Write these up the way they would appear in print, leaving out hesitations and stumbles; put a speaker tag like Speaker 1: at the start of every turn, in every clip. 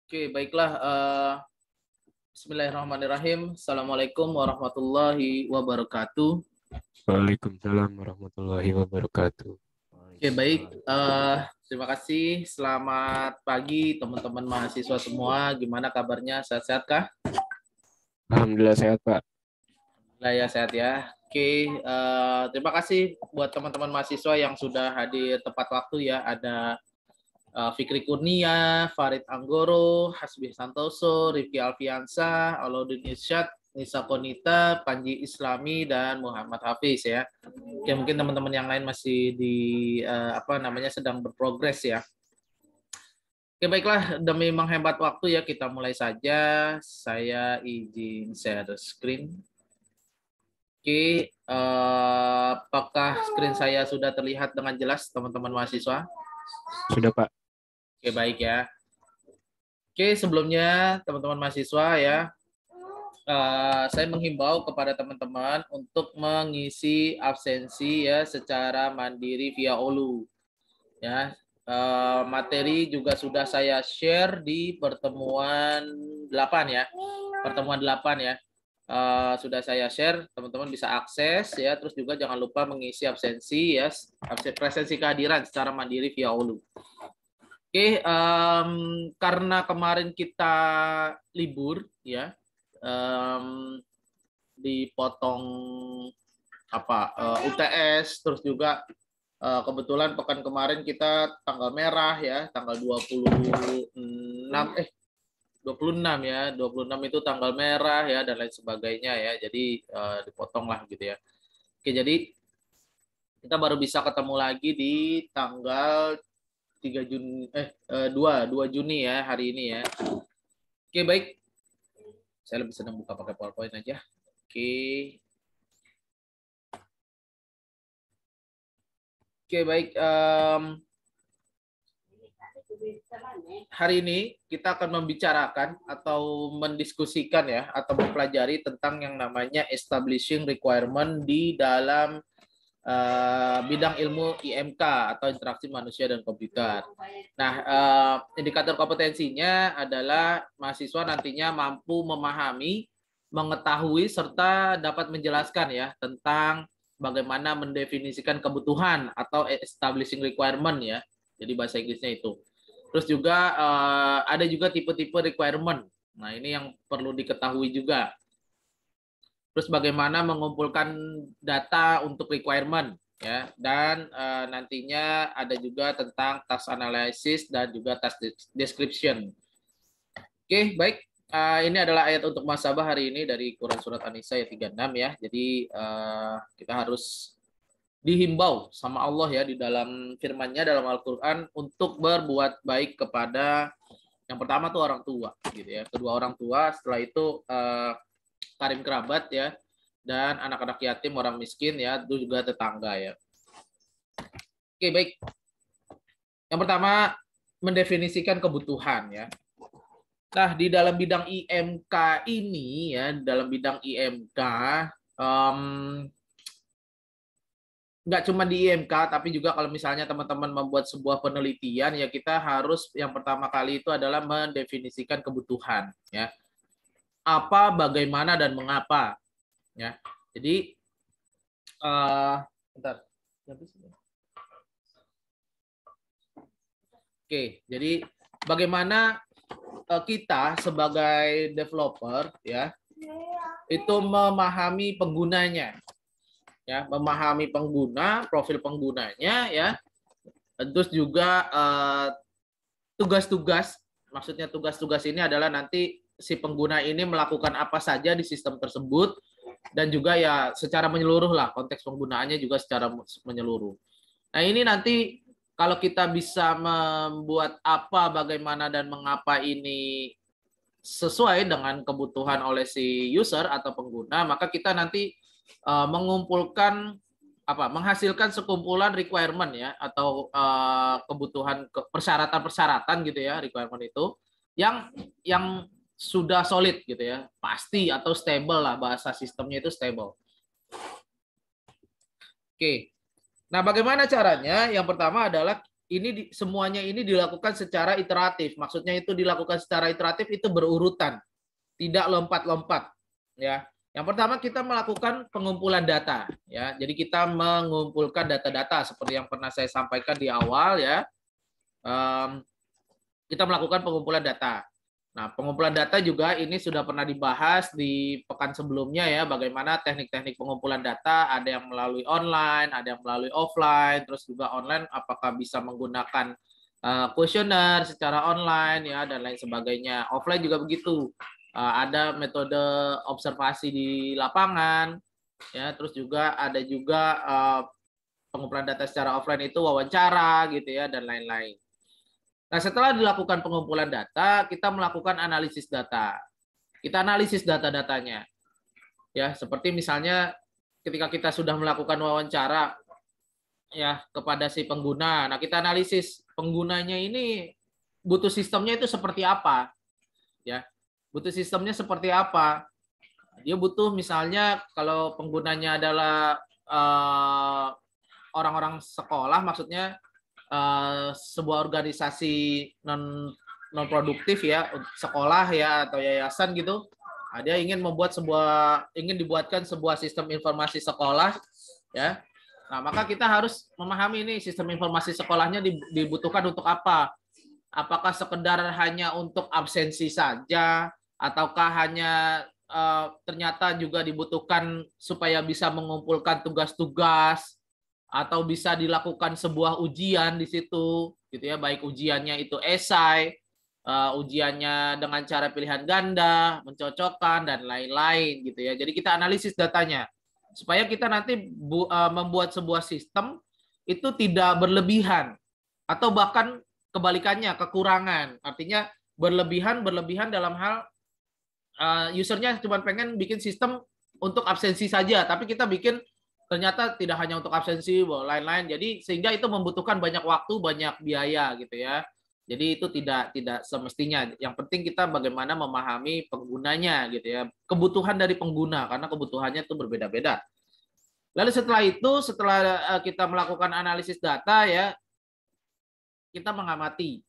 Speaker 1: Oke, baiklah. Bismillahirrahmanirrahim. Assalamualaikum warahmatullahi wabarakatuh.
Speaker 2: Waalaikumsalam warahmatullahi wabarakatuh.
Speaker 1: Oke, baik. Terima kasih. Selamat pagi teman-teman mahasiswa semua. Gimana kabarnya? Sehat-sehat kah?
Speaker 2: Alhamdulillah sehat, Pak.
Speaker 1: Lah ya, sehat ya. Oke, terima kasih buat teman-teman mahasiswa yang sudah hadir tepat waktu ya. Ada Fikri Kurnia, Farid Anggoro, Hasbi Santoso, Rifki Alfiansa, Alaudin Irsyad, Nisa Konita, Panji Islami, dan Muhammad Hafiz ya. Oke, mungkin teman-teman yang lain masih sedang berprogres ya. Oke, baiklah, demi menghemat waktu ya, kita mulai saja. Saya izin share screen. Oke, apakah screen saya sudah terlihat dengan jelas teman-teman mahasiswa?
Speaker 2: Sudah, Pak.
Speaker 1: Oke, baik ya. Oke, sebelumnya teman-teman mahasiswa ya, saya menghimbau kepada teman-teman untuk mengisi absensi ya secara mandiri via Olu. Ya, materi juga sudah saya share di pertemuan 8 ya, pertemuan 8 ya. Sudah saya share, teman-teman bisa akses ya. Terus juga jangan lupa mengisi absensi ya, presensi kehadiran secara mandiri via Olu. Oke, karena kemarin kita libur ya, dipotong UTS, terus juga kebetulan pekan kemarin kita tanggal merah ya, tanggal 26 ya, 26 itu tanggal merah ya dan lain sebagainya ya. Jadi dipotong lah gitu ya. Oke, jadi kita baru bisa ketemu lagi di tanggal 2 Juni ya, hari ini ya. Oke, baik. Saya lebih senang buka pakai PowerPoint aja. Oke. Oke, baik. Hari ini kita akan membicarakan atau mendiskusikan ya, atau mempelajari tentang yang namanya establishing requirement di dalam bidang ilmu IMK atau interaksi manusia dan komputer. Nah, indikator kompetensinya adalah mahasiswa nantinya mampu memahami, mengetahui, serta dapat menjelaskan ya tentang bagaimana mendefinisikan kebutuhan atau establishing requirement ya. Jadi bahasa Inggrisnya itu. Terus juga ada juga tipe-tipe requirement. Nah, ini yang perlu diketahui juga. Terus bagaimana mengumpulkan data untuk requirement ya, dan nantinya ada juga tentang task analysis dan juga task description. Oke, baik. Ini adalah ayat untuk muhasabah hari ini dari Quran Surat An-Nisa ayat 36 ya. Jadi kita harus dihimbau sama Allah ya di dalam firman-Nya dalam Al-Qur'an untuk berbuat baik kepada yang pertama tuh orang tua gitu ya. Kedua orang tua, setelah itu karim kerabat ya, dan anak-anak yatim, orang miskin ya, itu juga tetangga ya. Oke, baik. Yang pertama, mendefinisikan kebutuhan ya. Nah, di dalam bidang IMK ini ya, dalam bidang IMK nggak cuma di IMK, tapi juga kalau misalnya teman-teman membuat sebuah penelitian ya, kita harus yang pertama kali itu adalah mendefinisikan kebutuhan ya. Apa, bagaimana, dan mengapa ya. Jadi bentar. Oke, jadi bagaimana kita sebagai developer ya itu memahami penggunanya ya, memahami pengguna, profil penggunanya ya. Terus juga tugas-tugas, maksudnya tugas-tugas ini adalah nanti si pengguna ini melakukan apa saja di sistem tersebut, dan juga ya secara menyeluruh lah, konteks penggunaannya juga secara menyeluruh. Nah, ini nanti kalau kita bisa membuat apa, bagaimana, dan mengapa ini sesuai dengan kebutuhan oleh si user atau pengguna, maka kita nanti mengumpulkan menghasilkan sekumpulan requirement ya, atau kebutuhan persyaratan-persyaratan gitu ya, requirement itu yang sudah solid gitu ya, pasti atau stable lah, bahasa sistemnya itu stable. Oke. Nah, bagaimana caranya? Yang pertama adalah semuanya ini dilakukan secara iteratif. Maksudnya itu dilakukan secara iteratif itu berurutan, tidak lompat-lompat. Ya, yang pertama kita melakukan pengumpulan data. Ya, jadi kita mengumpulkan data-data seperti yang pernah saya sampaikan di awal ya. Kita melakukan pengumpulan data. Nah, pengumpulan data juga ini sudah pernah dibahas di pekan sebelumnya ya, bagaimana teknik-teknik pengumpulan data, ada yang melalui online, ada yang melalui offline, terus juga online apakah bisa menggunakan kuesioner secara online ya dan lain sebagainya. Offline juga begitu. Ada metode observasi di lapangan ya, terus juga ada juga pengumpulan data secara offline itu wawancara gitu ya dan lain-lain. Nah, setelah dilakukan pengumpulan data, kita melakukan analisis data. Kita analisis data-datanya. Ya, seperti misalnya ketika kita sudah melakukan wawancara ya kepada si pengguna. Nah, kita analisis penggunanya ini butuh sistemnya itu seperti apa? Ya. Butuh sistemnya seperti apa? Dia butuh misalnya kalau penggunanya adalah orang-orang sekolah, maksudnya sebuah organisasi non produktif ya, sekolah ya atau yayasan gitu, dia ingin dibuatkan sebuah sistem informasi sekolah ya. Nah, maka kita harus memahami ini sistem informasi sekolahnya dibutuhkan untuk apa? Apakah sekedar hanya untuk absensi saja ataukah hanya ternyata juga dibutuhkan supaya bisa mengumpulkan tugas-tugas atau bisa dilakukan sebuah ujian di situ gitu ya, baik ujiannya itu esai, ujiannya dengan cara pilihan ganda, mencocokkan dan lain-lain gitu ya. Jadi kita analisis datanya supaya kita nanti membuat sebuah sistem itu tidak berlebihan atau bahkan kebalikannya kekurangan. Artinya berlebihan dalam hal usernya cuma pengen bikin sistem untuk absensi saja, tapi kita bikin ternyata tidak hanya untuk absensi, lain-lain. Jadi sehingga itu membutuhkan banyak waktu, banyak biaya gitu ya. Jadi itu tidak semestinya. Yang penting kita bagaimana memahami penggunanya gitu ya. Kebutuhan dari pengguna karena kebutuhannya itu berbeda-beda. Lalu setelah itu, setelah kita melakukan analisis data ya, kita mengamati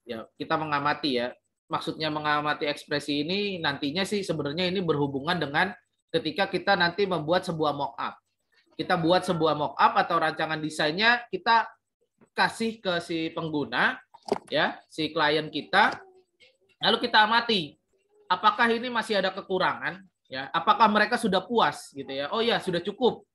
Speaker 1: ya. Maksudnya mengamati ekspresi ini nantinya sih sebenarnya ini berhubungan dengan ketika kita nanti membuat sebuah mock-up. Kita buat sebuah mock-up atau rancangan desainnya, kita kasih ke si pengguna, ya, si klien kita, lalu kita amati, apakah ini masih ada kekurangan, ya, apakah mereka sudah puas, gitu ya, oh ya sudah cukup,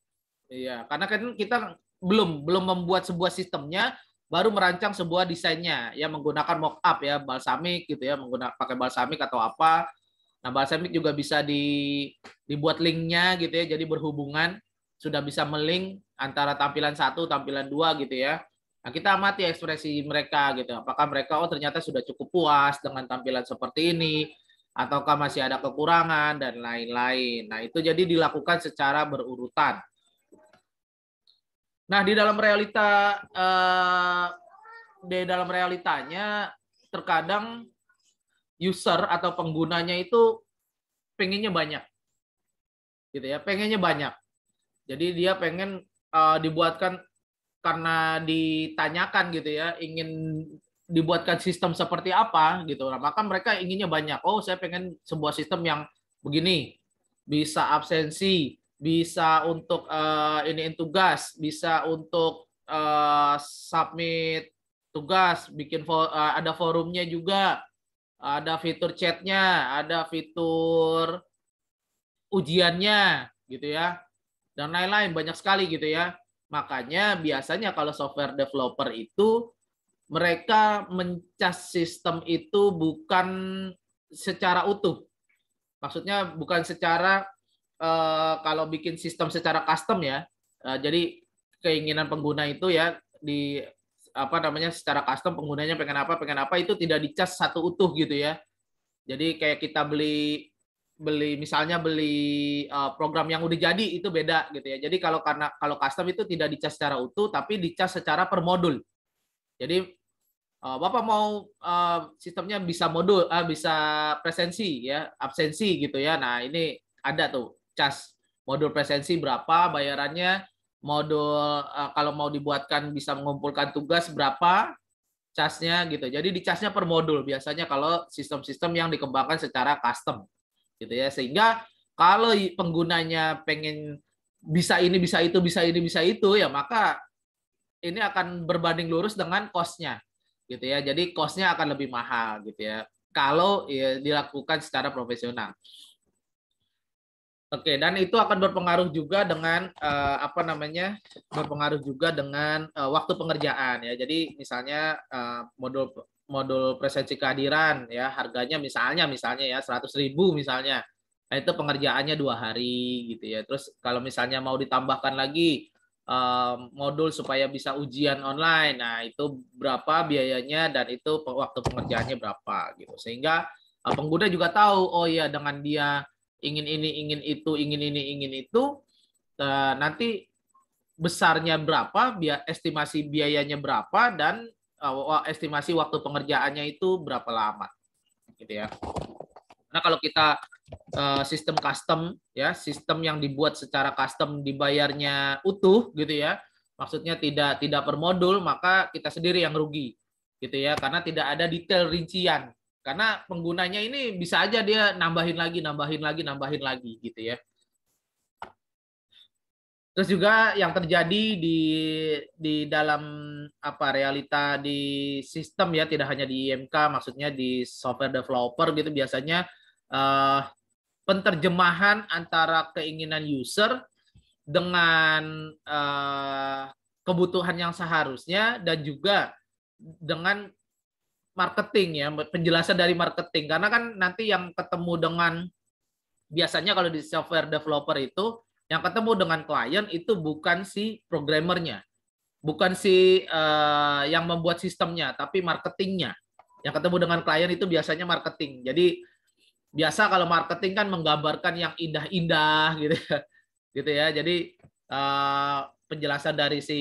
Speaker 1: ya, karena kan kita belum membuat sebuah sistemnya, baru merancang sebuah desainnya, ya menggunakan mock-up ya, balsamik gitu ya, pakai balsamik atau apa. Nah, balsamik juga bisa dibuat linknya gitu ya, jadi berhubungan. Sudah bisa melink antara tampilan 1, tampilan 2 gitu ya. Nah, kita amati ekspresi mereka gitu. Apakah mereka ternyata sudah cukup puas dengan tampilan seperti ini ataukah masih ada kekurangan dan lain-lain. Nah, itu jadi dilakukan secara berurutan. Nah, di dalam realitanya terkadang user atau penggunanya itu pengennya banyak. Gitu ya, pengennya banyak. Jadi dia pengen dibuatkan karena ditanyakan gitu ya, ingin dibuatkan sistem seperti apa gitu. Nah, maka mereka inginnya banyak. Oh, saya pengen sebuah sistem yang begini, bisa absensi, bisa untuk iniin tugas, bisa untuk submit tugas, bikin ada forumnya juga, ada fitur chatnya, ada fitur ujiannya gitu ya. Dan lain-lain banyak sekali gitu ya. Makanya biasanya kalau software developer itu mereka mencas sistem itu bukan secara utuh. Maksudnya bukan secara kalau bikin sistem secara custom ya. Jadi keinginan pengguna itu ya di secara custom penggunanya pengen apa itu tidak dicas satu utuh gitu ya. Jadi kayak kita beli program yang udah jadi itu beda gitu ya. Jadi kalau custom itu tidak dicas secara utuh tapi dicas secara per modul. Jadi Bapak mau sistemnya bisa modul bisa presensi ya, absensi gitu ya. Nah, ini ada tuh cas modul presensi berapa bayarannya, modul kalau mau dibuatkan bisa mengumpulkan tugas berapa Cas-nya gitu. Jadi dicasnya per modul biasanya kalau sistem-sistem yang dikembangkan secara custom gitu ya. Sehingga kalau penggunanya pengen bisa ini, bisa itu, bisa ini, bisa itu ya, maka ini akan berbanding lurus dengan cost-nya gitu ya. Jadi cost-nya akan lebih mahal gitu ya kalau ya, dilakukan secara profesional. Oke, dan itu akan berpengaruh juga dengan apa namanya? Berpengaruh juga dengan waktu pengerjaan ya. Jadi misalnya modul modul presensi kehadiran ya, harganya misalnya ya 100.000 misalnya. Nah, itu pengerjaannya 2 hari gitu ya. Terus kalau misalnya mau ditambahkan lagi modul supaya bisa ujian online, nah itu berapa biayanya dan itu waktu pengerjaannya berapa gitu. Sehingga pengguna juga tahu, oh ya dengan dia ingin ini, ingin itu, ingin ini, ingin itu, nanti besarnya berapa, estimasi biayanya berapa, dan estimasi waktu pengerjaannya itu berapa lama, gitu ya. Nah kalau kita sistem custom, ya sistem yang dibuat secara custom dibayarnya utuh, gitu ya, maksudnya tidak per modul, maka kita sendiri yang rugi, gitu ya, karena tidak ada detail rincian. Karena penggunanya ini bisa aja dia nambahin lagi gitu ya. Terus juga yang terjadi di dalam apa realita di sistem ya, tidak hanya di IMK, maksudnya di software developer gitu, biasanya penterjemahan antara keinginan user dengan kebutuhan yang seharusnya, dan juga dengan marketing ya, penjelasan dari marketing. Karena kan nanti yang ketemu dengan, biasanya kalau di software developer itu yang ketemu dengan klien itu bukan si programmernya, bukan si yang membuat sistemnya, tapi marketingnya. Yang ketemu dengan klien itu biasanya marketing. Jadi biasa kalau marketing kan menggambarkan yang indah-indah gitu ya. Gitu ya. Jadi penjelasan dari si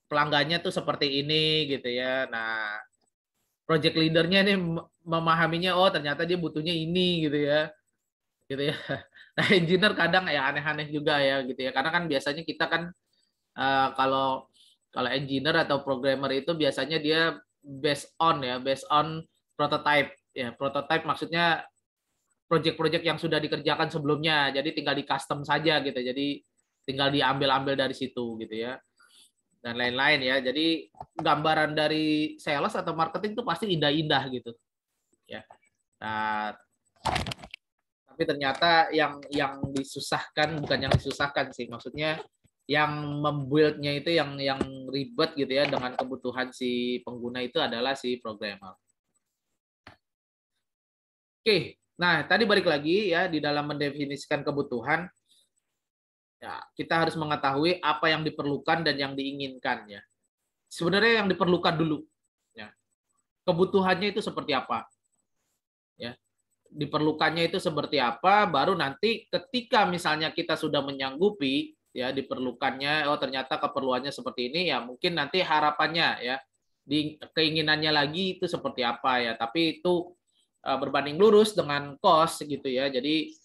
Speaker 1: pelanggannya tuh seperti ini gitu ya. Nah, project leadernya nih memahaminya, oh ternyata dia butuhnya ini gitu ya, gitu ya. Nah, engineer kadang ya aneh-aneh juga ya gitu ya, karena kan biasanya kita kan kalau kalau engineer atau programmer itu biasanya dia based on prototype ya. Prototype maksudnya project-project yang sudah dikerjakan sebelumnya, jadi tinggal di custom saja gitu, jadi tinggal diambil-ambil dari situ gitu ya, dan lain-lain ya. Jadi gambaran dari sales atau marketing itu pasti indah-indah gitu ya. Nah, tapi ternyata yang disusahkan, bukan yang disusahkan sih, maksudnya yang membuildnya itu yang ribet gitu ya dengan kebutuhan si pengguna itu adalah si programmer. Oke, nah tadi balik lagi ya, di dalam mendefinisikan kebutuhan ya, kita harus mengetahui apa yang diperlukan dan yang diinginkan ya. Sebenarnya yang diperlukan dulu ya. Kebutuhannya itu seperti apa? Ya. Diperlukannya itu seperti apa, baru nanti ketika misalnya kita sudah menyanggupi ya diperlukannya, oh ternyata keperluannya seperti ini ya, mungkin nanti harapannya ya di keinginannya lagi itu seperti apa ya, tapi itu berbanding lurus dengan cost gitu ya. Jadi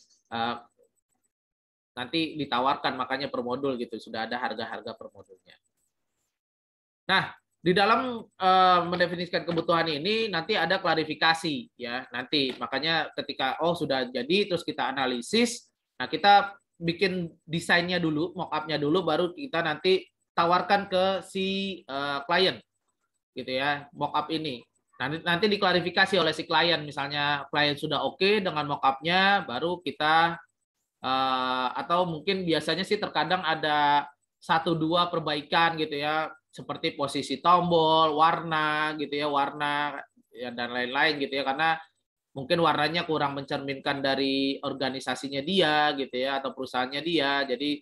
Speaker 1: nanti ditawarkan makanya per modul gitu, sudah ada harga-harga per modulnya. Nah, di dalam mendefinisikan kebutuhan ini nanti ada klarifikasi ya. Nanti makanya ketika sudah jadi terus kita analisis, nah kita bikin desainnya dulu, mock-up-nya dulu, baru kita nanti tawarkan ke si klien gitu ya, mock-up ini. Nanti diklarifikasi oleh si klien, misalnya klien sudah oke dengan mock-up-nya, baru kita atau mungkin biasanya sih terkadang ada 1-2 perbaikan gitu ya, seperti posisi tombol, warna gitu ya, warna ya, dan lain-lain gitu ya, karena mungkin warnanya kurang mencerminkan dari organisasinya dia gitu ya, atau perusahaannya dia, jadi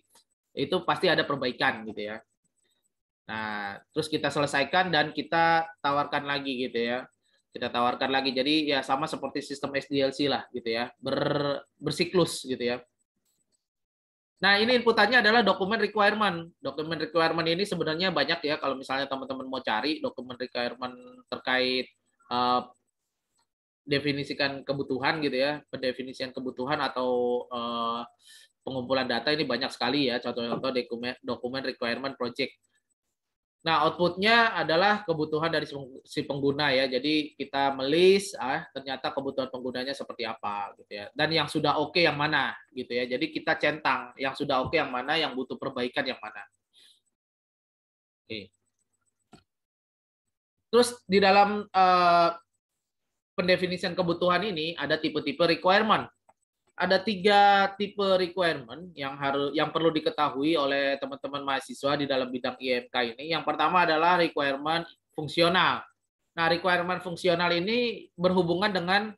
Speaker 1: itu pasti ada perbaikan gitu ya. Nah, terus kita selesaikan dan kita tawarkan lagi gitu ya. Kita tawarkan lagi. Jadi ya sama seperti sistem SDLC lah gitu ya. Bersiklus gitu ya. Nah, ini inputannya adalah dokumen requirement. Dokumen requirement ini sebenarnya banyak ya, kalau misalnya teman-teman mau cari dokumen requirement terkait definisikan kebutuhan gitu ya, pendefinisian kebutuhan atau pengumpulan data, ini banyak sekali ya, contoh-contoh dokumen requirement project. Nah, outputnya adalah kebutuhan dari si pengguna ya. Jadi kita melis, ternyata kebutuhan penggunanya seperti apa gitu ya. Dan yang sudah oke yang mana gitu ya. Jadi kita centang yang sudah oke yang mana, yang butuh perbaikan yang mana. Oke. Terus di dalam pendefinisian kebutuhan ini ada tipe-tipe requirement. Ada 3 tipe requirement yang perlu diketahui oleh teman-teman mahasiswa di dalam bidang IMK ini. Yang pertama adalah requirement fungsional. Nah, requirement fungsional ini berhubungan dengan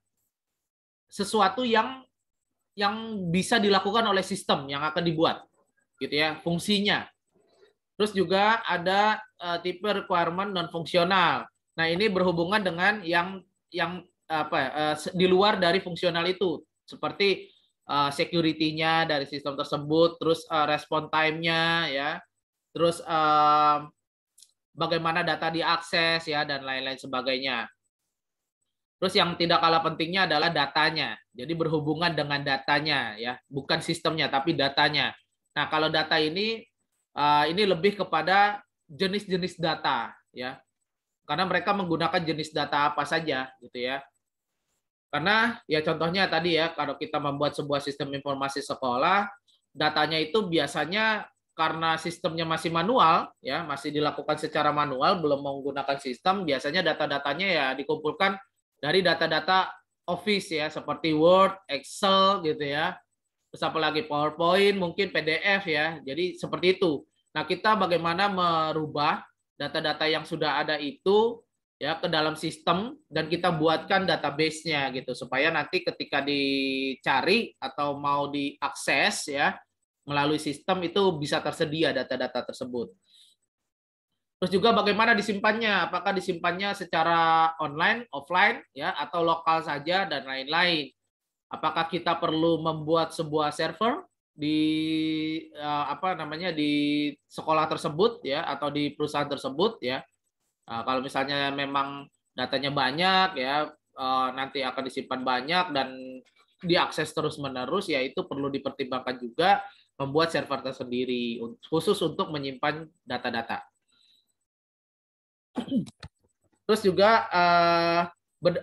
Speaker 1: sesuatu yang bisa dilakukan oleh sistem yang akan dibuat, gitu ya, fungsinya. Terus juga ada tipe requirement non fungsional. Nah, ini berhubungan dengan yang di luar dari fungsional itu, seperti security-nya dari sistem tersebut, terus respon time-nya ya, terus bagaimana data diakses ya, dan lain-lain sebagainya. Terus yang tidak kalah pentingnya adalah datanya. Jadi berhubungan dengan datanya ya, bukan sistemnya tapi datanya. Nah, kalau data ini lebih kepada jenis-jenis data ya. Karena mereka menggunakan jenis data apa saja gitu ya. Karena ya contohnya tadi ya, kalau kita membuat sebuah sistem informasi sekolah, datanya itu biasanya karena sistemnya masih manual ya, masih dilakukan secara manual, belum menggunakan sistem, biasanya data-datanya ya dikumpulkan dari data-data Office ya, seperti Word, Excel gitu ya. Terus apalagi PowerPoint, mungkin PDF ya. Jadi seperti itu. Nah, kita bagaimana merubah data-data yang sudah ada itu ya ke dalam sistem dan kita buatkan database-nya gitu supaya nanti ketika dicari atau mau diakses ya melalui sistem itu bisa tersedia data-data tersebut. Terus juga bagaimana disimpannya, apakah disimpannya secara online, offline, ya, atau lokal saja dan lain-lain. Apakah kita perlu membuat sebuah server di di sekolah tersebut, ya, atau di perusahaan tersebut, ya. Kalau misalnya memang datanya banyak, ya, nanti akan disimpan banyak dan diakses terus-menerus, ya itu perlu dipertimbangkan juga membuat server tersendiri khusus untuk menyimpan data-data. Terus juga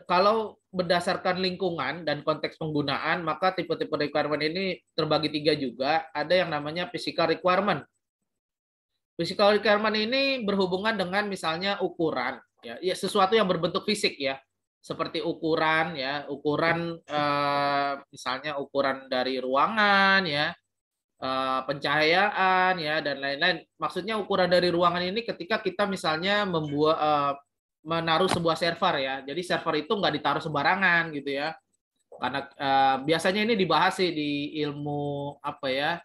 Speaker 1: kalau berdasarkan lingkungan dan konteks penggunaan, maka tipe-tipe requirement ini terbagi 3 juga. Ada yang namanya physical requirement. Physical requirement ini berhubungan dengan misalnya ukuran, ya sesuatu yang berbentuk fisik ya, seperti ukuran ya, ukuran misalnya ukuran dari ruangan ya, pencahayaan ya dan lain-lain. Maksudnya ukuran dari ruangan ini ketika kita misalnya menaruh sebuah server ya. Jadi server itu nggak ditaruh sembarangan gitu ya. Karena biasanya ini dibahas sih di ilmu apa ya,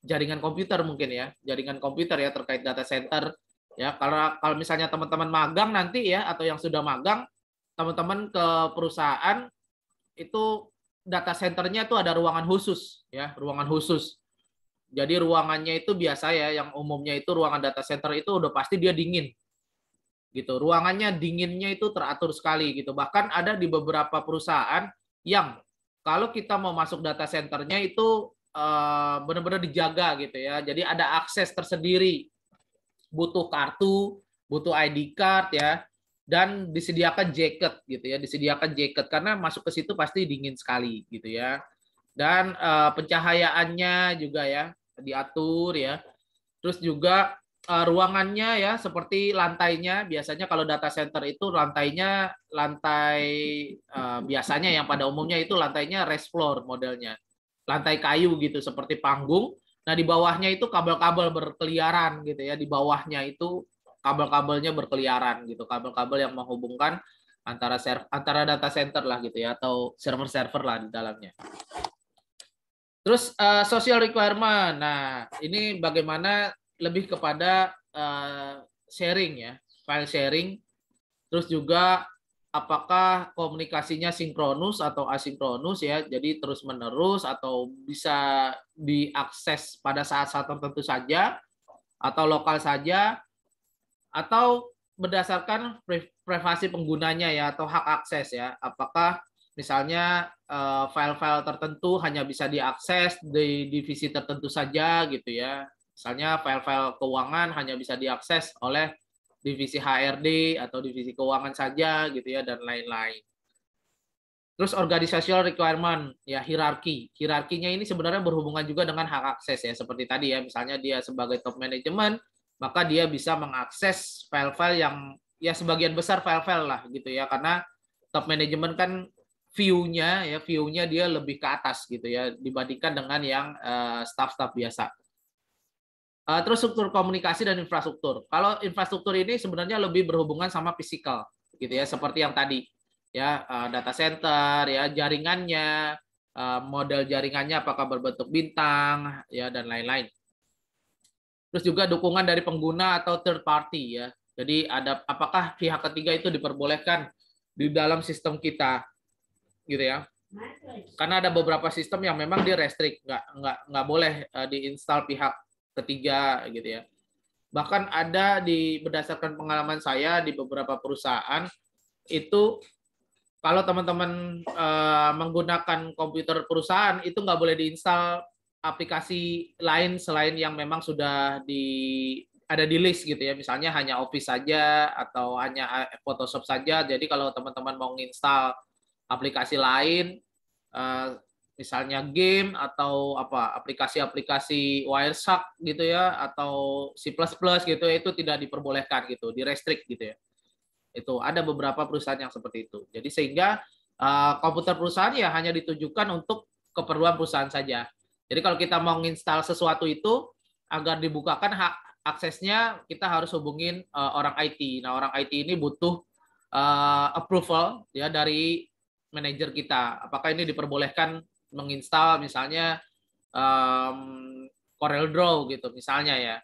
Speaker 1: jaringan komputer mungkin ya, jaringan komputer ya terkait data center ya. Kalau misalnya teman-teman magang nanti ya atau yang sudah magang, teman-teman ke perusahaan itu data centernya itu ada ruangan khusus ya, ruangan khusus. Jadi ruangannya itu biasa ya, yang umumnya itu ruangan data center itu udah pasti dia dingin. Gitu. Ruangannya dinginnya itu teratur sekali gitu. Bahkan ada di beberapa perusahaan yang kalau kita mau masuk data centernya itu benar-benar dijaga gitu ya. Jadi ada akses tersendiri. Butuh kartu, butuh ID card ya, dan disediakan jaket gitu ya, disediakan jaket karena masuk ke situ pasti dingin sekali gitu ya. Dan pencahayaannya juga ya diatur ya. Terus juga ruangannya ya seperti lantainya, biasanya kalau data center itu lantainya lantai biasanya yang pada umumnya itu lantainya rest floor modelnya. Lantai kayu gitu seperti panggung. Nah, di bawahnya itu kabel-kabel berkeliaran gitu ya. Di bawahnya itu kabel-kabelnya berkeliaran gitu. Kabel-kabel yang menghubungkan antara data center lah gitu ya atau server-server lah di dalamnya. Terus social requirement. Nah, ini bagaimana lebih kepada sharing ya, file sharing. Terus juga apakah komunikasinya sinkronus atau asinkronus ya, jadi terus-menerus atau bisa diakses pada saat-saat tertentu saja atau lokal saja atau berdasarkan privasi penggunanya ya atau hak akses ya. Apakah misalnya file-file tertentu hanya bisa diakses di divisi tertentu saja gitu ya. Misalnya file-file keuangan hanya bisa diakses oleh divisi HRD atau divisi keuangan saja gitu ya, dan lain-lain. Terus organizational requirement, ya hierarki. Hierarkinya ini sebenarnya berhubungan juga dengan hak akses ya, seperti tadi ya, misalnya dia sebagai top management, maka dia bisa mengakses file-file yang ya sebagian besar file-file lah gitu ya, karena top management kan view-nya dia lebih ke atas gitu ya dibandingkan dengan yang staff-staff biasa. Terus struktur komunikasi dan infrastruktur. Kalau infrastruktur ini sebenarnya lebih berhubungan sama fisikal gitu ya, seperti yang tadi ya, data center ya, jaringannya, model jaringannya apakah berbentuk bintang ya, dan lain-lain. Terus juga dukungan dari pengguna atau third party ya. Jadi ada apakah pihak ketiga itu diperbolehkan di dalam sistem kita gitu ya. Karena ada beberapa sistem yang memang direstrik, nggak boleh diinstal pihak ketiga gitu ya. Bahkan ada berdasarkan pengalaman saya di beberapa perusahaan itu, kalau teman-teman menggunakan komputer perusahaan itu nggak boleh diinstal aplikasi lain selain yang memang sudah ada di list gitu ya. Misalnya hanya Office saja atau hanya Photoshop saja. Jadi kalau teman-teman mau nginstal aplikasi lain, misalnya game atau aplikasi-aplikasi Wireshark gitu ya, atau C++ gitu, itu tidak diperbolehkan gitu, di-restrict gitu ya. Itu ada beberapa perusahaan yang seperti itu. Jadi sehingga komputer perusahaan ya hanya ditujukan untuk keperluan perusahaan saja. Jadi kalau kita mau menginstal sesuatu itu agar dibukakan hak aksesnya, kita harus hubungin orang IT. Nah, orang IT ini butuh approval ya dari manajer kita. Apakah ini diperbolehkan menginstal misalnya Corel Draw gitu misalnya ya,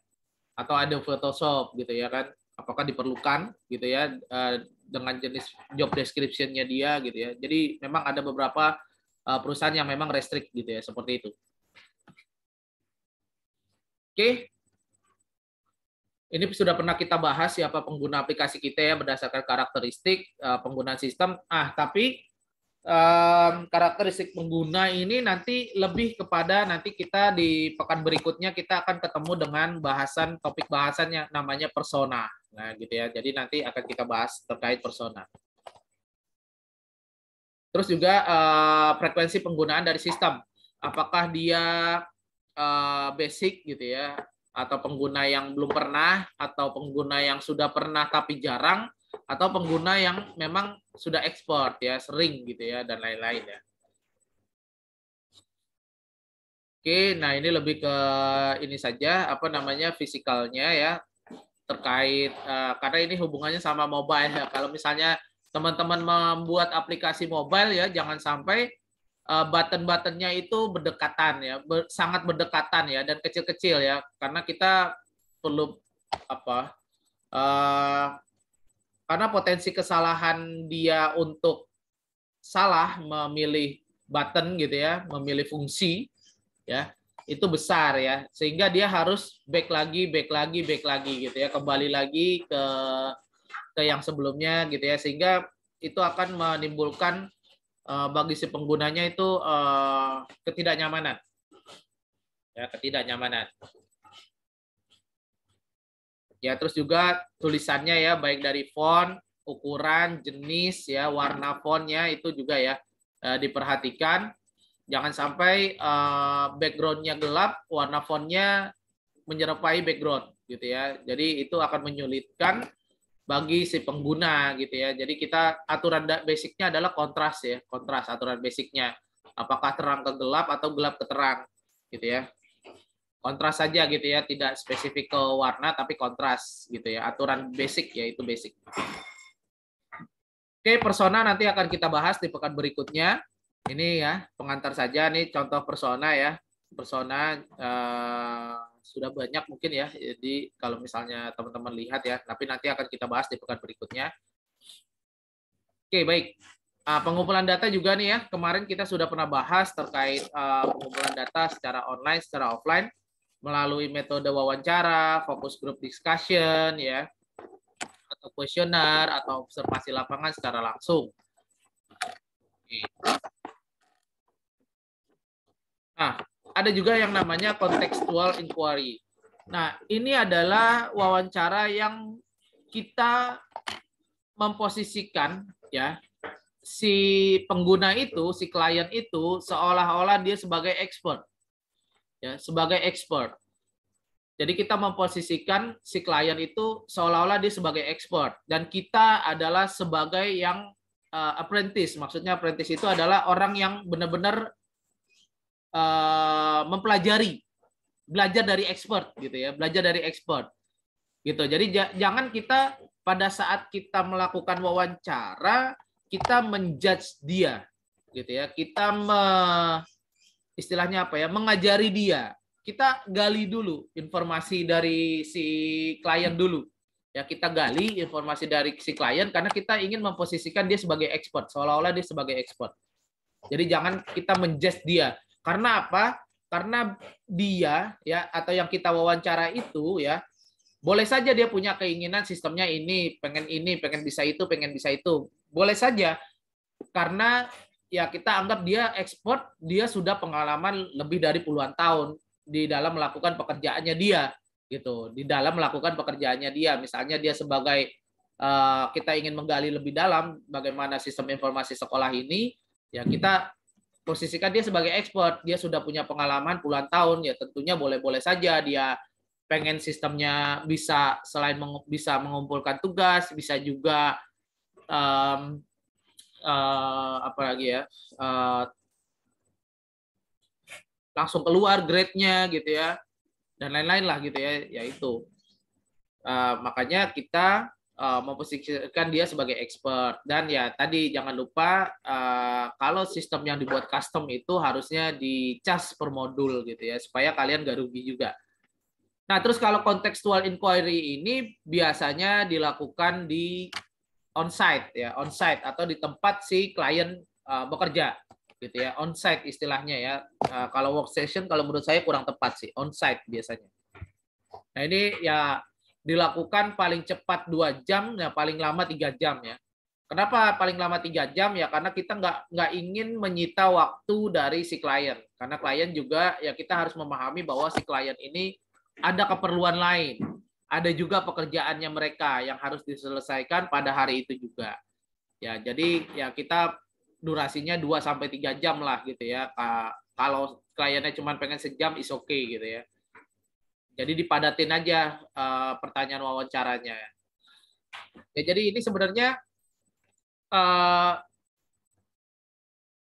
Speaker 1: atau ada Photoshop gitu ya kan, apakah diperlukan gitu ya dengan jenis job description-nya dia gitu ya. Jadi memang ada beberapa perusahaan yang memang restrict gitu ya, seperti itu. Oke. Ini sudah pernah kita bahas siapa pengguna aplikasi kita ya, berdasarkan karakteristik penggunaan sistem. Tapi karakteristik pengguna ini nanti lebih kepada, nanti kita di pekan berikutnya kita akan ketemu dengan topik bahasannya namanya persona. Nah, gitu ya. Jadi nanti akan kita bahas terkait persona. Terus juga frekuensi penggunaan dari sistem. Apakah dia basic gitu ya, atau pengguna yang belum pernah, atau pengguna yang sudah pernah tapi jarang, atau pengguna yang memang sudah ekspor ya, sering gitu ya, dan lain-lain ya. Oke, nah ini lebih ke ini saja, fisikalnya ya, terkait karena ini hubungannya sama mobile ya. Kalau misalnya teman-teman membuat aplikasi mobile ya, jangan sampai button-buttonnya itu berdekatan ya, sangat berdekatan ya, dan kecil-kecil ya, karena kita perlu karena potensi kesalahan dia untuk salah memilih button gitu ya, memilih fungsi ya, itu besar ya, sehingga dia harus back lagi gitu ya, kembali lagi ke yang sebelumnya gitu ya, sehingga itu akan menimbulkan bagi si penggunanya itu ketidaknyamanan ya, ketidaknyamanan. Ya, terus juga tulisannya ya, baik dari font, ukuran, jenis ya, warna fontnya itu juga ya diperhatikan. Jangan sampai backgroundnya gelap, warna fontnya menyerupai background gitu ya. Jadi itu akan menyulitkan bagi si pengguna gitu ya. Jadi kita aturan basicnya adalah kontras ya, kontras aturan basicnya. Apakah terang ke gelap atau gelap ke terang gitu ya. Kontras saja gitu ya, tidak spesifik ke warna tapi kontras gitu ya. Aturan basic ya, itu basic. Oke, persona nanti akan kita bahas di pekan berikutnya. Ini ya, pengantar saja nih contoh persona ya. Persona sudah banyak mungkin ya. Jadi kalau misalnya teman-teman lihat ya, tapi nanti akan kita bahas di pekan berikutnya. Oke, baik. Pengumpulan data juga nih ya. Kemarin kita sudah pernah bahas terkait pengumpulan data secara online, secara offline, melalui metode wawancara, focus group discussion, ya, atau kuesioner, atau observasi lapangan secara langsung. Nah, ada juga yang namanya contextual inquiry. Nah, ini adalah wawancara yang kita memposisikan ya si pengguna itu, si klien itu seolah-olah dia sebagai expert. Ya, sebagai expert. Jadi kita memposisikan si klien itu seolah-olah dia sebagai expert dan kita adalah sebagai yang apprentice. Maksudnya apprentice itu adalah orang yang benar-benar mempelajari, belajar dari expert gitu ya, belajar dari expert gitu. Jadi jangan kita pada saat kita melakukan wawancara kita menjudge dia gitu ya, kita istilahnya apa ya, mengajari dia. Kita gali dulu informasi dari si klien dulu ya, kita gali informasi dari si klien karena kita ingin memposisikan dia sebagai expert, seolah-olah dia sebagai expert. Jadi jangan kita menjudge dia. Karena apa? Karena dia ya, atau yang kita wawancara itu ya, boleh saja dia punya keinginan sistemnya ini, pengen bisa itu, pengen bisa itu. Boleh saja. Karena ya kita anggap dia expert, dia sudah pengalaman lebih dari puluhan tahun di dalam melakukan pekerjaannya dia gitu. Di dalam melakukan pekerjaannya dia. Misalnya dia sebagai kita ingin menggali lebih dalam bagaimana sistem informasi sekolah ini, ya kita posisikan dia sebagai expert, dia sudah punya pengalaman puluhan tahun, ya tentunya boleh-boleh saja dia pengen sistemnya bisa selain bisa mengumpulkan tugas, bisa juga apa lagi ya, langsung keluar grade-nya gitu ya, dan lain-lain lah gitu ya, yaitu makanya kita memposisikan dia sebagai expert. Dan ya tadi jangan lupa kalau sistem yang dibuat custom itu harusnya dicas per modul gitu ya, supaya kalian gak rugi juga. Nah, terus kalau contextual inquiry ini biasanya dilakukan di on-site ya, on-site atau di tempat si klien bekerja gitu ya, on-site istilahnya ya. Kalau workstation kalau menurut saya kurang tepat sih, on-site biasanya. Nah, ini ya dilakukan paling cepat 2 jam, ya paling lama 3 jam ya. Kenapa paling lama 3 jam? Ya karena kita nggak ingin menyita waktu dari si klien. Karena klien juga ya kita harus memahami bahwa si klien ini ada keperluan lain. Ada juga pekerjaannya mereka yang harus diselesaikan pada hari itu juga. Ya, jadi ya kita durasinya 2-3 jam lah gitu ya. Kalau kliennya cuma pengen sejam is okay gitu ya. Jadi dipadatin aja pertanyaan wawancaranya. Ya, jadi ini sebenarnya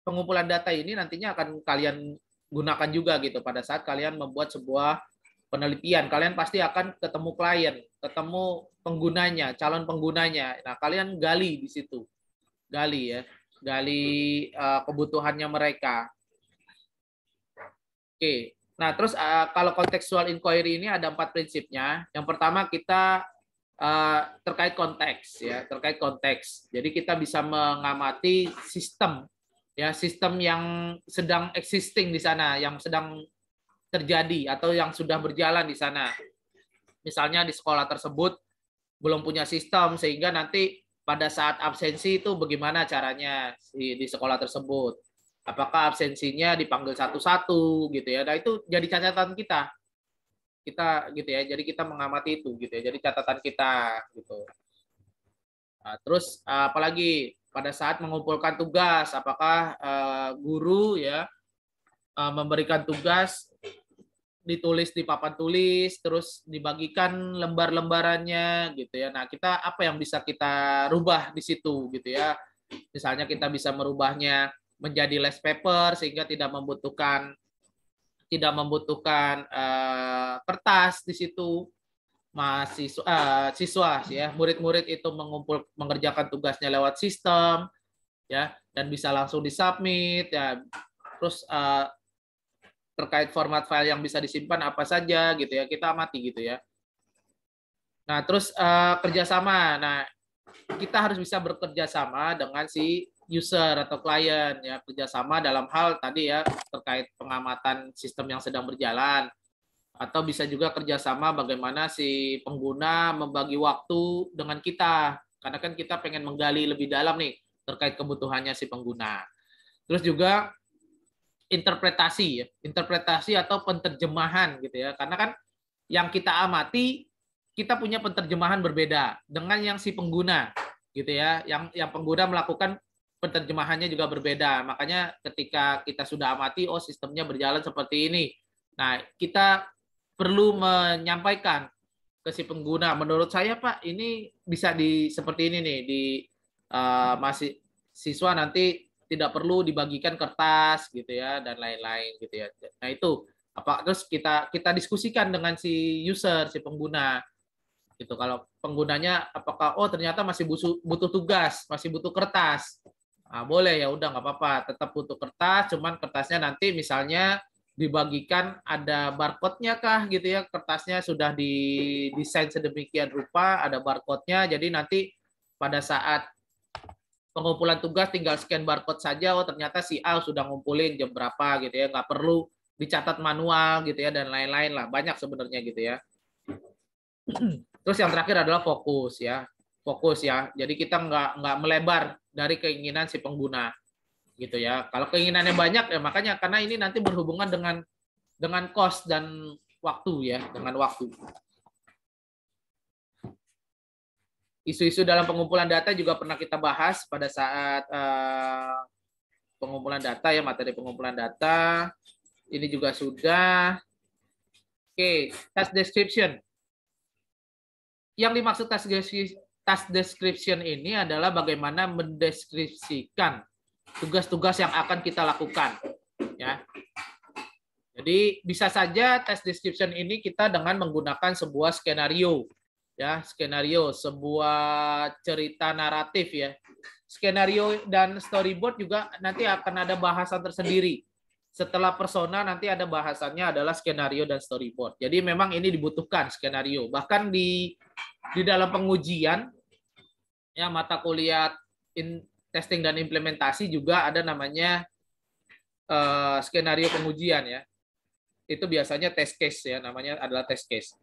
Speaker 1: pengumpulan data ini nantinya akan kalian gunakan juga gitu pada saat kalian membuat sebuah penelitian. Kalian pasti akan ketemu klien, ketemu penggunanya, calon penggunanya. Nah, kalian gali di situ. Gali ya. Gali kebutuhannya mereka. Oke. Nah, terus kalau contextual inquiry ini ada 4 prinsipnya. Yang pertama kita terkait konteks ya, terkait konteks. Jadi kita bisa mengamati sistem ya, sistem yang sedang existing di sana, yang sedang terjadi atau yang sudah berjalan di sana. Misalnya di sekolah tersebut belum punya sistem sehingga nanti pada saat absensi itu bagaimana caranya di sekolah tersebut. Apakah absensinya dipanggil satu-satu gitu ya. Nah, itu jadi catatan kita. Kita gitu ya. Jadi kita mengamati itu gitu ya. Jadi catatan kita gitu. Nah, terus apalagi pada saat mengumpulkan tugas, apakah guru ya memberikan tugas ditulis di papan tulis, terus dibagikan lembar-lembarannya gitu ya. Nah, kita apa yang bisa kita rubah di situ gitu ya. Misalnya kita bisa merubahnya menjadi less paper sehingga tidak membutuhkan kertas di situ. Siswa ya, murid-murid itu mengerjakan tugasnya lewat sistem ya, dan bisa langsung disubmit ya. Terus terkait format file yang bisa disimpan apa saja gitu ya, kita amati gitu ya. Nah, terus kerjasama. Nah, kita harus bisa bekerja sama dengan si user atau klien ya, kerjasama dalam hal tadi ya terkait pengamatan sistem yang sedang berjalan, atau bisa juga kerjasama bagaimana si pengguna membagi waktu dengan kita, karena kan kita pengen menggali lebih dalam nih terkait kebutuhannya si pengguna. Terus juga interpretasi atau penterjemahan gitu ya, karena kan Yang kita amati, kita punya penerjemahan berbeda dengan yang si pengguna, gitu ya. Yang pengguna melakukan penerjemahannya juga berbeda. Makanya ketika kita sudah amati, oh sistemnya berjalan seperti ini. Nah, kita perlu menyampaikan ke si pengguna, menurut saya Pak, ini bisa seperti ini nih, masih siswa nanti tidak perlu dibagikan kertas gitu ya dan lain-lain gitu ya. Nah itu terus kita diskusikan dengan si user, si pengguna gitu. Kalau penggunanya apakah ternyata masih butuh tugas, masih butuh kertas. Nah, boleh ya udah nggak apa-apa, tetap butuh kertas, cuman kertasnya nanti misalnya dibagikan ada barcode-nya kah gitu ya, kertasnya sudah didesain sedemikian rupa, ada barcode-nya, jadi nanti pada saat pengumpulan tugas tinggal scan barcode saja, ternyata si A sudah ngumpulin jam berapa gitu ya, nggak perlu dicatat manual gitu ya dan lain-lain lah, banyak sebenarnya gitu ya. Terus yang terakhir adalah fokus ya, jadi kita nggak melebar dari keinginan si pengguna gitu ya. Kalau keinginannya banyak ya makanya, karena ini nanti berhubungan dengan cost dan waktu ya, dengan waktu. Isu-isu dalam pengumpulan data juga pernah kita bahas pada saat pengumpulan data ya, materi pengumpulan data. Ini juga sudah. Oke, task description. Yang dimaksud task description ini adalah bagaimana mendeskripsikan tugas-tugas yang akan kita lakukan ya. Jadi bisa saja task description ini kita dengan menggunakan sebuah skenario ya, sebuah cerita naratif ya. Skenario dan storyboard juga nanti akan ada bahasan tersendiri. Setelah persona nanti ada bahasannya adalah skenario dan storyboard. Jadi memang ini dibutuhkan skenario. Bahkan di dalam pengujian ya, mata kuliah testing dan implementasi juga ada namanya skenario pengujian ya. Itu biasanya test case ya, namanya adalah test case.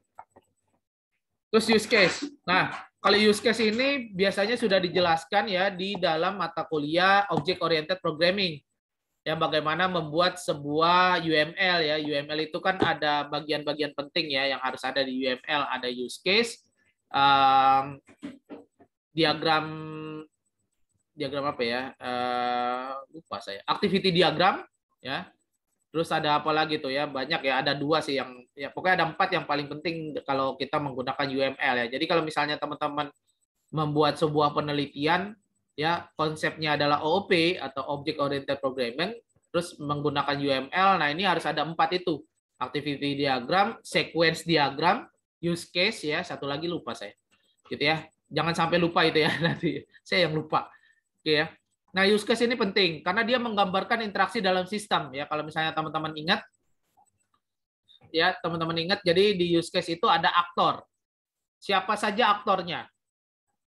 Speaker 1: Terus use case. Nah, kalau use case ini biasanya sudah dijelaskan ya di dalam mata kuliah Object Oriented Programming. Ya, bagaimana membuat sebuah UML ya. UML itu kan ada bagian-bagian penting ya yang harus ada di UML. Ada use case, diagram apa ya? Lupa saya. Activity diagram ya. Terus ada apa lagi tuh ya? Banyak ya, ada 2 sih yang ya, pokoknya ada 4 yang paling penting kalau kita menggunakan UML ya. Jadi kalau misalnya teman-teman membuat sebuah penelitian ya, konsepnya adalah OOP atau Object Oriented Programming, terus menggunakan UML, nah ini harus ada 4 itu. Activity diagram, sequence diagram, use case ya, satu lagi lupa saya. Gitu ya. Jangan sampai lupa itu ya, nanti saya yang lupa. Oke ya. Nah, use case ini penting karena dia menggambarkan interaksi dalam sistem ya. Kalau misalnya teman-teman ingat ya, jadi di use case itu ada aktor. Siapa saja aktornya?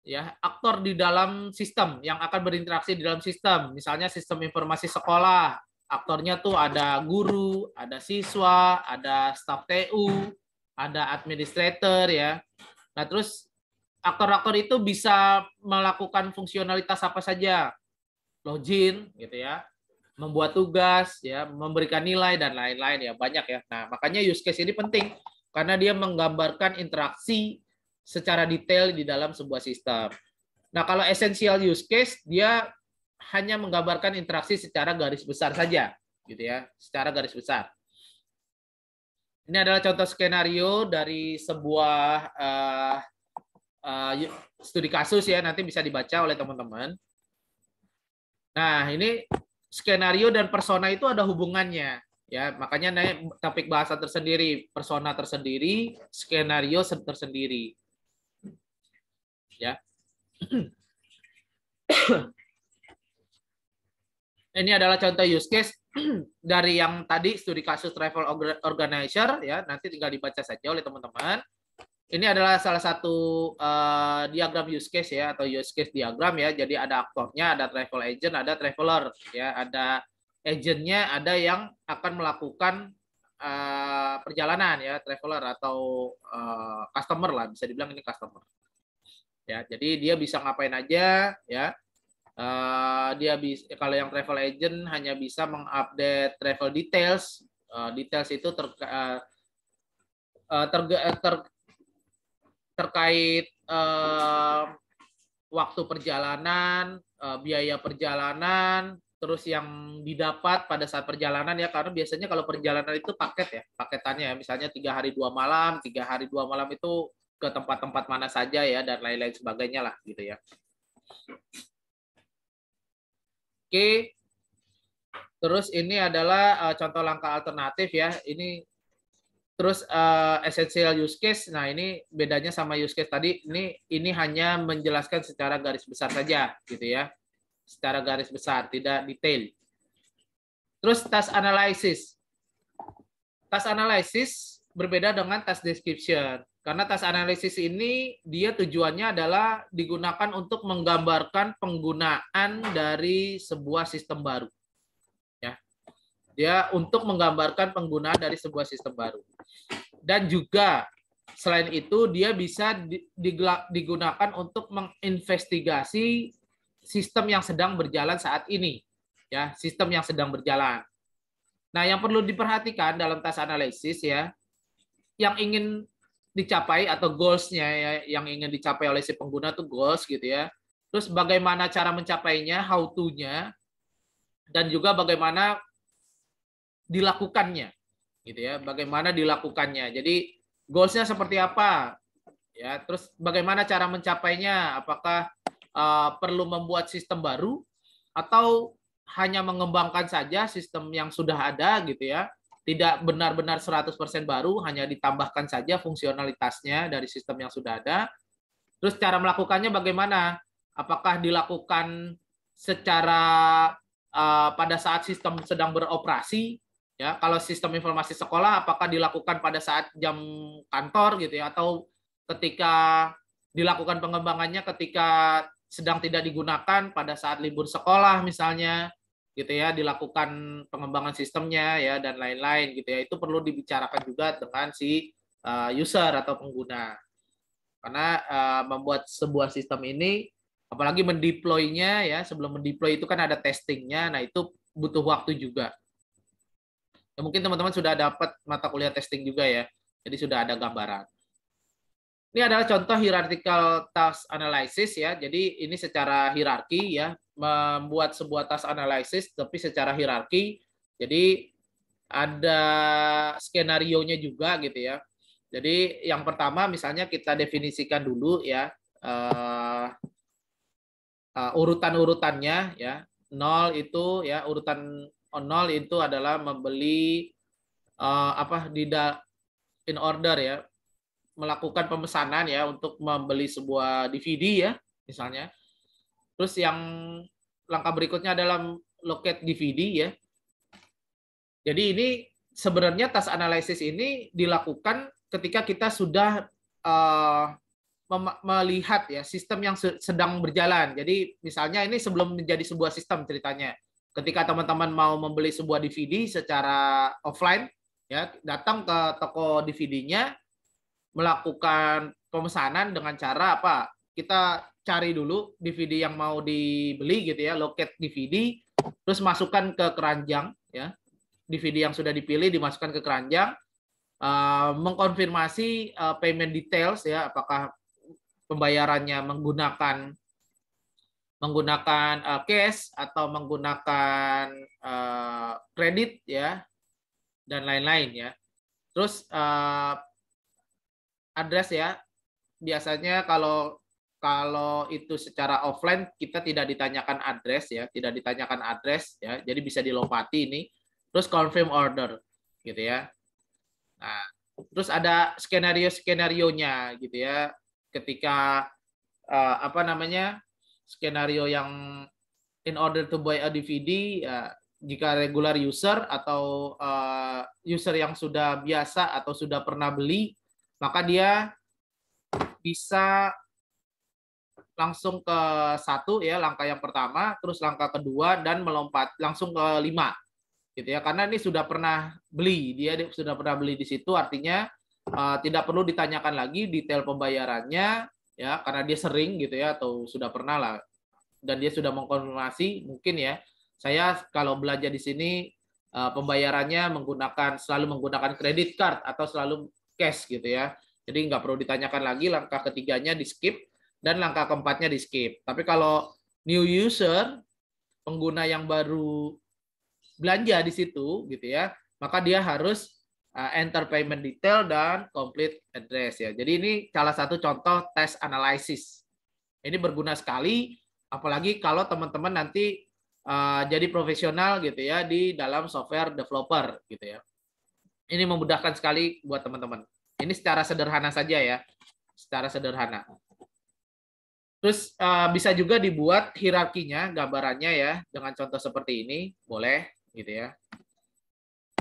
Speaker 1: Ya, aktor di dalam sistem yang akan berinteraksi di dalam sistem. Misalnya sistem informasi sekolah, aktornya tuh ada guru, ada siswa, ada staf TU, ada administrator ya. Nah, terus aktor-aktor itu bisa melakukan fungsionalitas apa saja. Login gitu ya, membuat tugas ya, memberikan nilai dan lain-lain ya, banyak ya. Nah, makanya use case ini penting karena dia menggambarkan interaksi secara detail di dalam sebuah sistem. Nah, kalau essential use case dia hanya menggambarkan interaksi secara garis besar saja gitu ya, secara garis besar. Ini adalah contoh skenario dari sebuah studi kasus ya, nanti bisa dibaca oleh teman-teman. Nah, ini skenario dan persona itu ada hubungannya ya, makanya naik topik bahasa tersendiri, persona tersendiri, skenario tersendiri. Ya. Ini adalah contoh use case dari yang tadi studi kasus travel organizer ya, nanti tinggal dibaca saja oleh teman-teman. Ini adalah salah satu diagram use case ya, atau use case diagram ya. Jadi ada aktornya, ada travel agent, ada traveler ya, ada agentnya, ada yang akan melakukan perjalanan ya, traveler atau customer lah, bisa dibilang ini customer. Ya, jadi dia bisa ngapain aja ya. Dia bisa, kalau yang travel agent hanya bisa mengupdate travel details. Details itu terkait waktu perjalanan, biaya perjalanan, terus yang didapat pada saat perjalanan ya, karena biasanya kalau perjalanan itu paket ya, paketannya ya, misalnya 3 hari 2 malam, 3 hari 2 malam itu ke tempat-tempat mana saja ya, dan lain-lain sebagainya lah gitu ya. Oke, terus ini adalah contoh langkah alternatif ya. Ini terus essential use case. Nah ini bedanya sama use case tadi. Ini hanya menjelaskan secara garis besar saja, gitu ya. Secara garis besar, tidak detail. Terus task analysis. Task analysis berbeda dengan task description. Karena task analysis ini dia tujuannya adalah digunakan untuk menggambarkan penggunaan dari sebuah sistem baru. Ya. Dia untuk menggambarkan penggunaan dari sebuah sistem baru. Dan juga selain itu dia bisa digunakan untuk menginvestigasi sistem yang sedang berjalan saat ini. Ya, sistem yang sedang berjalan. Nah, yang perlu diperhatikan dalam task analysis ya, yang ingin dicapai atau goals-nya ya, yang ingin dicapai oleh si pengguna itu goals gitu ya. Terus bagaimana cara mencapainya, how to-nya, dan juga bagaimana dilakukannya gitu ya. Bagaimana dilakukannya. Jadi goals-nya seperti apa? Ya, terus bagaimana cara mencapainya? Apakah perlu membuat sistem baru atau hanya mengembangkan saja sistem yang sudah ada gitu ya. Tidak benar-benar 100% baru, hanya ditambahkan saja fungsionalitasnya dari sistem yang sudah ada. Terus cara melakukannya bagaimana? Apakah dilakukan secara pada saat sistem sedang beroperasi? Ya, kalau sistem informasi sekolah, apakah dilakukan pada saat jam kantor gitu ya? Atau ketika dilakukan pengembangannya ketika sedang tidak digunakan pada saat libur sekolah misalnya? Gitu ya, dilakukan pengembangan sistemnya ya dan lain-lain gitu ya. Itu perlu dibicarakan juga dengan si user atau pengguna. Karena membuat sebuah sistem ini apalagi mendeploy-nya ya, sebelum mendeploy itu kan ada testingnya. Nah, itu butuh waktu juga. Ya, mungkin teman-teman sudah dapat mata kuliah testing juga ya. Jadi sudah ada gambaran. Ini adalah contoh hierarchical task analysis ya. Jadi ini secara hierarki ya, membuat sebuah task analysis tapi secara hierarki. Jadi ada skenario-nya juga gitu ya. Jadi yang pertama misalnya kita definisikan dulu ya urutan-urutannya ya. 0 itu ya, urutan 0 itu adalah membeli in order ya, melakukan pemesanan ya untuk membeli sebuah DVD ya misalnya. Terus yang langkah berikutnya adalah locate DVD ya. Jadi ini sebenarnya task analysis ini dilakukan ketika kita sudah melihat ya sistem yang sedang berjalan. Jadi misalnya ini sebelum menjadi sebuah sistem ceritanya. Ketika teman-teman mau membeli sebuah DVD secara offline ya, datang ke toko DVD-nya, melakukan pemesanan dengan cara apa? Kita cari dulu DVD yang mau dibeli gitu ya, locate DVD, terus masukkan ke keranjang ya. DVD yang sudah dipilih dimasukkan ke keranjang, mengkonfirmasi payment details ya, apakah pembayarannya menggunakan cash atau menggunakan kredit ya dan lain-lain ya. Terus address ya, biasanya kalau itu secara offline kita tidak ditanyakan address ya, ya, jadi bisa dilompati ini. Terus confirm order gitu ya. Nah, terus ada skenario-skenarionya gitu ya. Ketika skenario yang in order to buy a DVD ya, jika regular user atau user yang sudah biasa atau sudah pernah beli, maka dia bisa langsung ke 1 ya, langkah yang pertama, terus langkah kedua dan melompat langsung ke 5 gitu ya, karena ini sudah pernah beli, dia sudah pernah beli di situ, artinya tidak perlu ditanyakan lagi detail pembayarannya ya, karena dia sering gitu ya, atau sudah pernah lah, dan dia sudah mengkonfirmasi mungkin ya, saya kalau belanja di sini pembayarannya selalu menggunakan kredit card atau selalu cache gitu ya. Jadi nggak perlu ditanyakan lagi, langkah ketiganya di skip dan langkah keempatnya di skip. Tapi kalau new user, pengguna yang baru belanja di situ gitu ya, maka dia harus enter payment detail dan complete address ya. Jadi ini salah satu contoh test analysis. Ini berguna sekali, apalagi kalau teman-teman nanti jadi profesional gitu ya di dalam software developer gitu ya. Ini memudahkan sekali buat teman-teman. Ini secara sederhana saja ya, secara sederhana. Terus bisa juga dibuat hierarkinya, gambarannya ya, dengan contoh seperti ini, boleh gitu ya.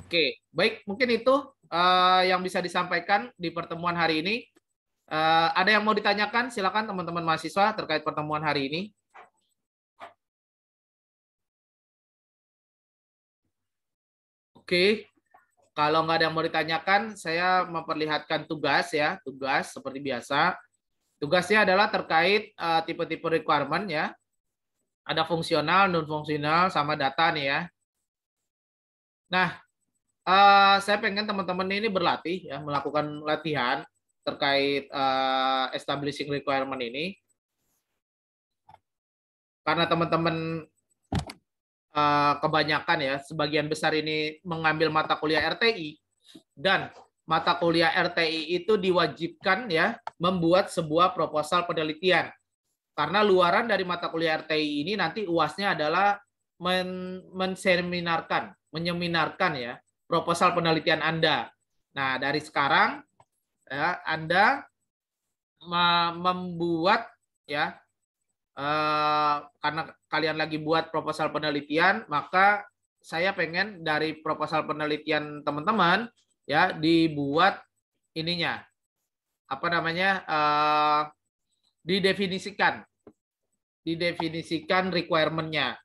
Speaker 1: Oke, baik, mungkin itu yang bisa disampaikan di pertemuan hari ini. Ada yang mau ditanyakan? Silakan teman-teman mahasiswa terkait pertemuan hari ini. Oke. Kalau nggak ada yang mau ditanyakan, saya memperlihatkan tugas ya, tugas seperti biasa. Tugasnya adalah terkait tipe-tipe requirement ya. Ada fungsional, non fungsional, sama data nih ya. Nah, saya pengen teman-teman ini berlatih ya, melakukan latihan terkait establishing requirement ini. Karena teman-teman kebanyakan ya, sebagian besar ini mengambil mata kuliah RTI, dan mata kuliah RTI itu diwajibkan ya membuat sebuah proposal penelitian. Karena luaran dari mata kuliah RTI ini nanti UASnya adalah menyeminarkan ya proposal penelitian Anda. Nah, dari sekarang ya, Anda membuat ya karena kalian lagi buat proposal penelitian, maka saya pengen dari proposal penelitian teman-teman ya dibuat ininya apa namanya didefinisikan requirement-nya,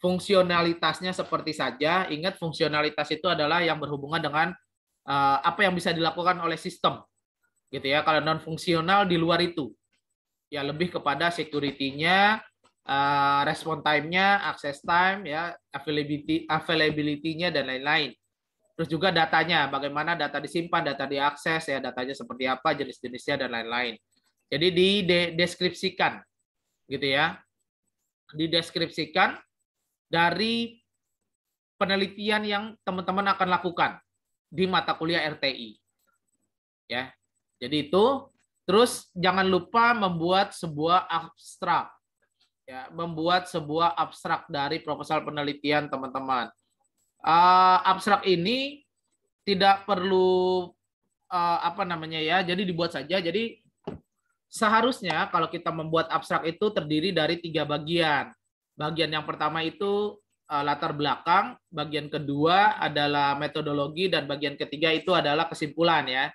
Speaker 1: fungsionalitasnya seperti saja. Ingat, fungsionalitas itu adalah yang berhubungan dengan apa yang bisa dilakukan oleh sistem gitu ya. Kalau non fungsional di luar itu ya lebih kepada security-nya, respon time-nya, access time, ya, availability-nya dan lain-lain. Terus juga datanya, bagaimana data disimpan, data diakses, ya, datanya seperti apa, jenis-jenisnya dan lain-lain. Jadi dideskripsikan, gitu ya, dideskripsikan dari penelitian yang teman-teman akan lakukan di mata kuliah RTI, ya. Jadi itu. Terus jangan lupa membuat sebuah abstrak, ya, membuat sebuah abstrak dari proposal penelitian teman-teman. Abstrak ini tidak perlu apa namanya ya, jadi dibuat saja. Jadi seharusnya kalau kita membuat abstrak itu terdiri dari 3 bagian. Bagian yang pertama itu latar belakang, bagian kedua adalah metodologi, dan bagian ketiga itu adalah kesimpulan ya.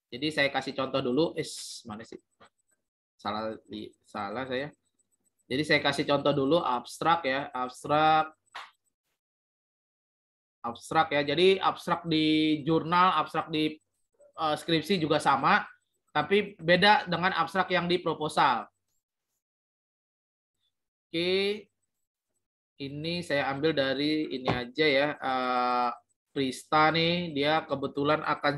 Speaker 1: Jadi saya kasih contoh dulu. Mana sih? Salah saya. Jadi saya kasih contoh dulu abstrak ya, abstrak ya. Jadi abstrak di jurnal, abstrak di skripsi juga sama, tapi beda dengan abstrak yang di proposal. Oke, ini saya ambil dari ini aja ya. Prista nih, dia kebetulan akan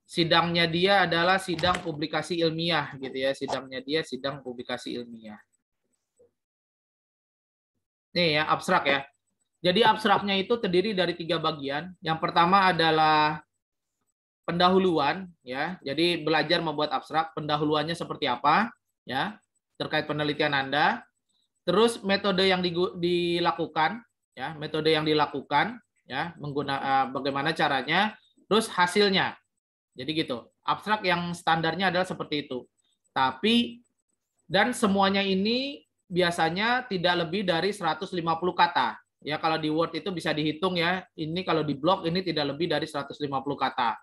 Speaker 1: sidangnya dia adalah sidang publikasi ilmiah gitu ya, sidangnya dia sidang publikasi ilmiah. Nih ya, abstrak ya. Jadi abstraknya itu terdiri dari 3 bagian. Yang pertama adalah pendahuluan ya. Jadi belajar membuat abstrak, pendahuluannya seperti apa ya, terkait penelitian Anda. Terus metode yang dilakukan ya, metode yang dilakukan ya, bagaimana caranya, terus hasilnya. Jadi gitu. Abstrak yang standarnya adalah seperti itu. Tapi dan semuanya ini biasanya tidak lebih dari 150 kata. Ya, kalau di Word itu bisa dihitung ya. Ini kalau di blog ini tidak lebih dari 150 kata.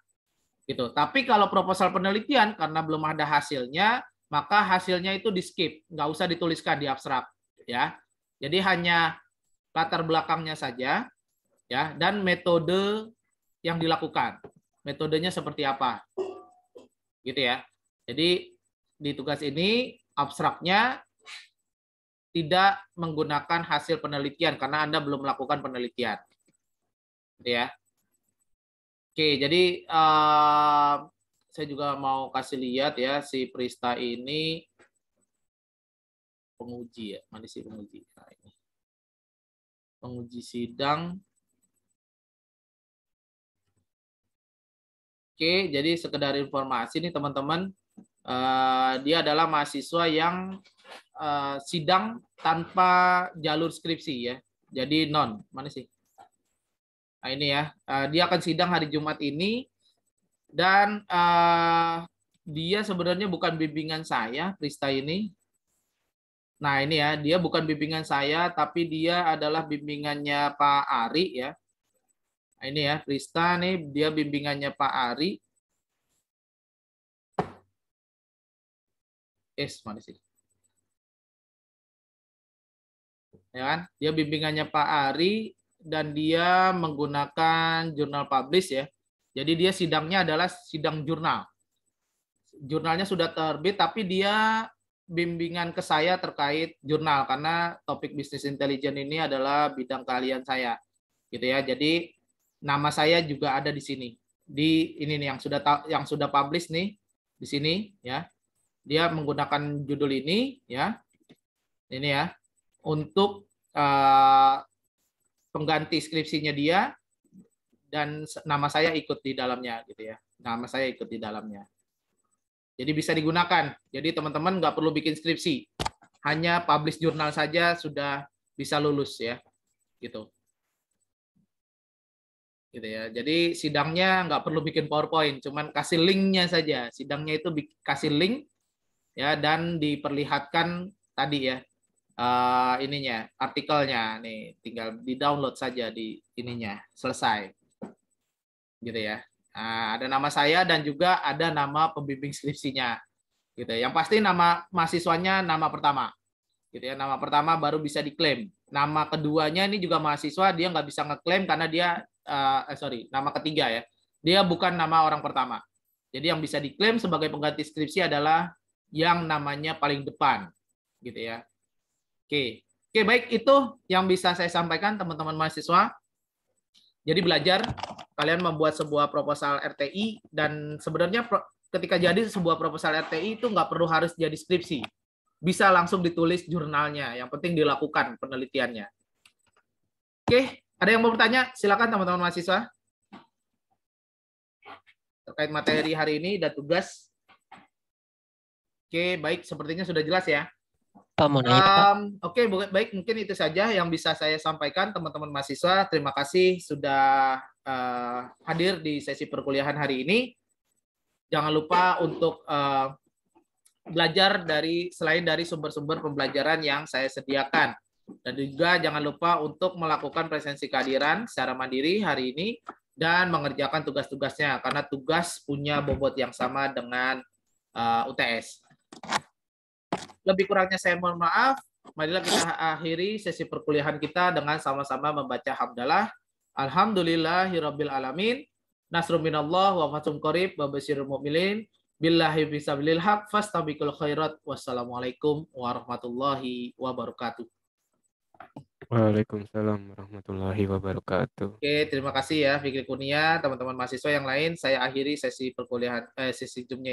Speaker 1: Gitu. Tapi kalau proposal penelitian karena belum ada hasilnya, maka hasilnya itu di-skip, nggak usah dituliskan di abstrak ya. Jadi hanya latar belakangnya saja ya, dan metode yang dilakukan. Metodenya seperti apa? Gitu ya. Jadi di tugas ini abstraknya tidak menggunakan hasil penelitian karena Anda belum melakukan penelitian. Gitu ya. Oke, jadi saya juga mau kasih lihat ya si Prista ini penguji ya. Mana sih penguji? Nah, ini. Penguji sidang. Oke, jadi sekedar informasi nih teman-teman, dia adalah mahasiswa yang sidang tanpa jalur skripsi ya. Jadi non, mana sih? Nah ini ya, dia akan sidang hari Jumat ini dan dia sebenarnya bukan bimbingan saya, Prista ini. Nah ini ya, dia bukan bimbingan saya, tapi dia adalah bimbingannya Pak Ari ya. Nah, ini ya, Prista nih, dia bimbingannya Pak Ari. Mana sih? Ya kan? Dia bimbingannya Pak Ari dan dia menggunakan jurnal publish ya. Jadi dia sidangnya adalah sidang jurnal. Jurnalnya sudah terbit tapi dia bimbingan ke saya terkait jurnal karena topik bisnis intelligence ini adalah bidang keahlian saya. Gitu ya. Jadi nama saya juga ada di sini. Di ini nih yang sudah publish nih di sini ya. Dia menggunakan judul ini ya. Ini ya. Untuk pengganti skripsinya dia dan nama saya ikut di dalamnya gitu ya. Nama saya ikut di dalamnya. Jadi bisa digunakan. Jadi teman-teman nggak perlu bikin skripsi. Hanya publish jurnal saja sudah bisa lulus ya. Gitu. Gitu ya. Jadi sidangnya nggak perlu bikin PowerPoint, cuman kasih linknya saja. Sidangnya itu kasih link ya dan diperlihatkan tadi ya ininya artikelnya nih tinggal di download saja di ininya selesai gitu ya. Nah, ada nama saya dan juga ada nama pembimbing skripsinya gitu ya. Yang pasti nama mahasiswanya nama pertama gitu ya. Nama pertama baru bisa diklaim. Nama keduanya ini juga mahasiswa dia nggak bisa ngeklaim karena dia nama ketiga ya. Dia bukan nama orang pertama. Jadi yang bisa diklaim sebagai pengganti skripsi adalah yang namanya paling depan gitu ya. Oke, baik itu yang bisa saya sampaikan teman-teman mahasiswa. Jadi belajar, kalian membuat sebuah proposal RTI dan sebenarnya ketika jadi sebuah proposal RTI itu nggak perlu harus jadi skripsi. Bisa langsung ditulis jurnalnya, yang penting dilakukan penelitiannya. Oke, ada yang mau bertanya? Silakan teman-teman mahasiswa. Terkait materi hari ini dan tugas. Oke, baik, sepertinya sudah jelas ya.
Speaker 3: Pak, mau nanya, Pak?
Speaker 1: Oke, baik, mungkin itu saja yang bisa saya sampaikan teman-teman mahasiswa. Terima kasih sudah hadir di sesi perkuliahan hari ini. Jangan lupa untuk belajar selain dari sumber-sumber pembelajaran yang saya sediakan. Dan juga jangan lupa untuk melakukan presensi kehadiran secara mandiri hari ini dan mengerjakan tugas-tugasnya karena tugas punya bobot yang sama dengan UTS. Lebih kurangnya saya mohon maaf. Marilah kita akhiri sesi perkuliahan kita dengan sama-sama membaca hamdalah. Alhamdulillahirabbil alamin. Nasrun minallah wa fathun qarib wa basyiril mu'minin. Billahi fisabilil haq fastabiqul khairat. Wassalamualaikum warahmatullahi wabarakatuh.
Speaker 2: Waalaikumsalam warahmatullahi wabarakatuh.
Speaker 1: Oke, terima kasih ya Fikri Kunia, teman-teman mahasiswa yang lain. Saya akhiri sesi perkuliahan sesi Zoom-nya ya.